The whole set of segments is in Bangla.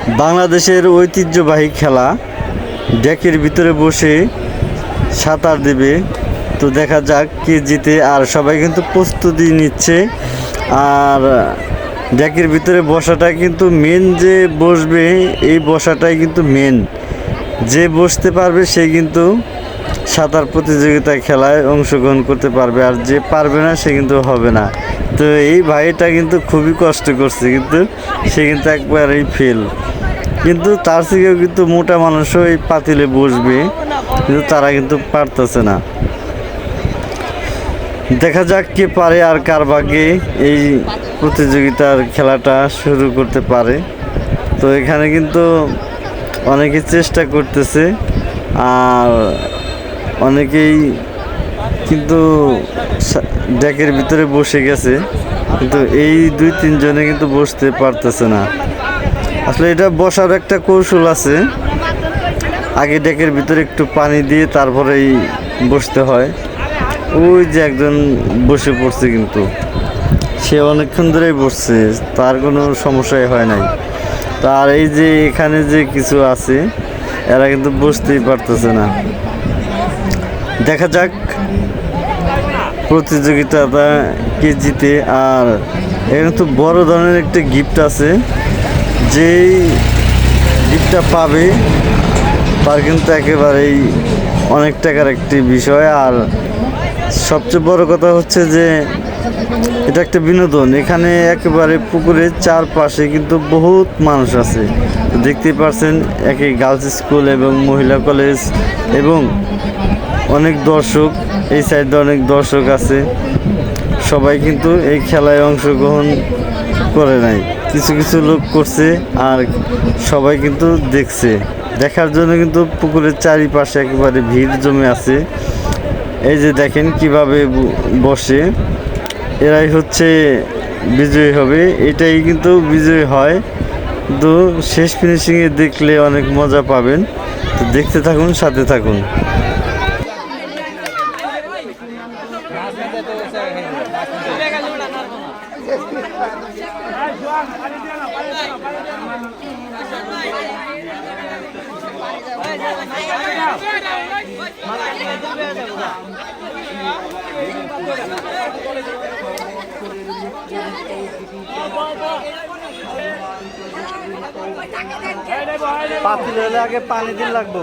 বাংলাদেশের ঐতিহ্যবাহী খেলা ডেকের ভিতরে বসে সাঁতার দেবে। তো দেখা যাক কে জিতে। আর সবাই কিন্তু প্রস্তুতি নিচ্ছে। আর ডেকের ভিতরে বসাটা কিন্তু মেন, যে বসবে এই বসাটাই কিন্তু মেন। যে বসতে পারবে সে কিন্তু সাঁতার প্রতিযোগিতায় খেলায় অংশগ্রহণ করতে পারবে, আর যে পারবে না সে কিন্তু হবে না। তো এই ভাইটা কিন্তু খুবই কষ্ট করছে, কিন্তু সে কিন্তু একবারেই ফেল। কিন্তু তার থেকেও কিন্তু মোটা মানুষও এই পাতিলে বসবে, কিন্তু তারা কিন্তু পারতেছে না। দেখা যাক কে পারে আর কার ভাগ্যে এই প্রতিযোগিতার খেলাটা শুরু করতে পারে। তো এখানে কিন্তু অনেকে চেষ্টা করতেছে, আর অনেকেই কিন্তু ডেকের ভিতরে বসে গেছে, কিন্তু এই 2-3 জনে কিন্তু বসতে পারতেছে না। আসলে এটা বসার একটা কৌশল আছে। আগে ডেকের ভিতরে একটু পানি দিয়ে তারপরেই বসতে হয়। ওই যে একজন বসে পড়ছে, কিন্তু সে অনেকক্ষণ ধরেই বসছে, তার কোনো সমস্যাই হয় নাই। তার এই যে এখানে যে কিছু আছে, এরা কিন্তু বসতেই পারতেছে না। দেখা যাক প্রতিযোগিতাটা কে জিতে। আর এখানে তো বড় ধরনের একটা গিফট আছে, যেই গিফটটা পাবে তার কিন্তু একেবারেই অনেক টাকার একটি বিষয়। আর সবচেয়ে বড় কথা হচ্ছে যে এটা একটা বিনোদন। এখানে একেবারে পুকুরের চারপাশে কিন্তু বহুত মানুষ আছে। দেখতেই পাচ্ছেন, একই গার্লস স্কুল এবং মহিলা কলেজ, এবং অনেক দর্শক, এই সাইডে অনেক দর্শক আছে। সবাই কিন্তু এই খেলায় অংশগ্রহণ করে নাই, কিছু কিছু লোক করছে, আর সবাই কিন্তু দেখছে। দেখার জন্য কিন্তু পুকুরের চারিপাশে একেবারে ভিড় জমে আছে। এই যে দেখেন কিভাবে বসে, এরাই হচ্ছে বিজয়ী হবে। এটাই কিন্তু বিজয়ী হয়। তো শেষ ফিনিশিংয়ে দেখলে অনেক মজা পাবেন। তো দেখতে থাকুন, সাথে থাকুন। পাতিল হলে আগে পানি দিন লাগবো।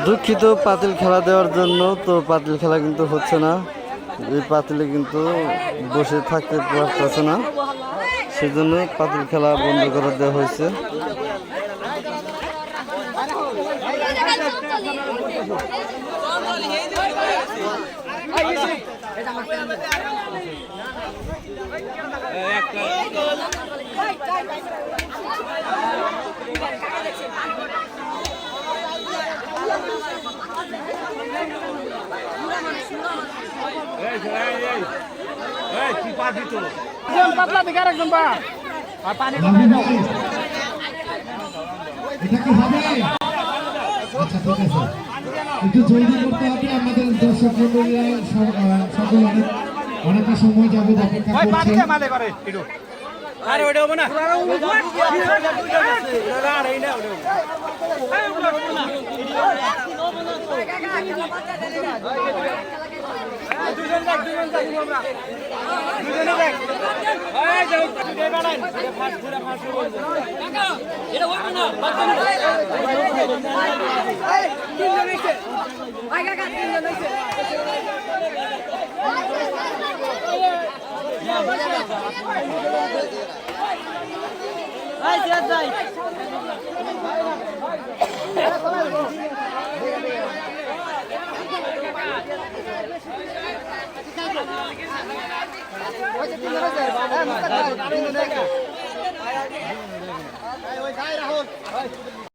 দুঃখিত পাতিল খেলা দেওয়ার জন্য। তো পাতিল খেলা কিন্তু হচ্ছে না, এই পাতিলে কিন্তু বসে থাকতে পারতেছে না, সেজন্য পাতিল খেলা বন্ধ করে দেওয়া হয়েছে। পাতলা দিকে একদম বা পানি এটা কি হবে? আচ্ছা ঠিক আছে, একটু জলদি করতে হবে। আমাদের দর্শক মন্ডলীরা সকল অনেকটা সময় যাবে অপেক্ষা করছে। আরে ওটা হবে না ওই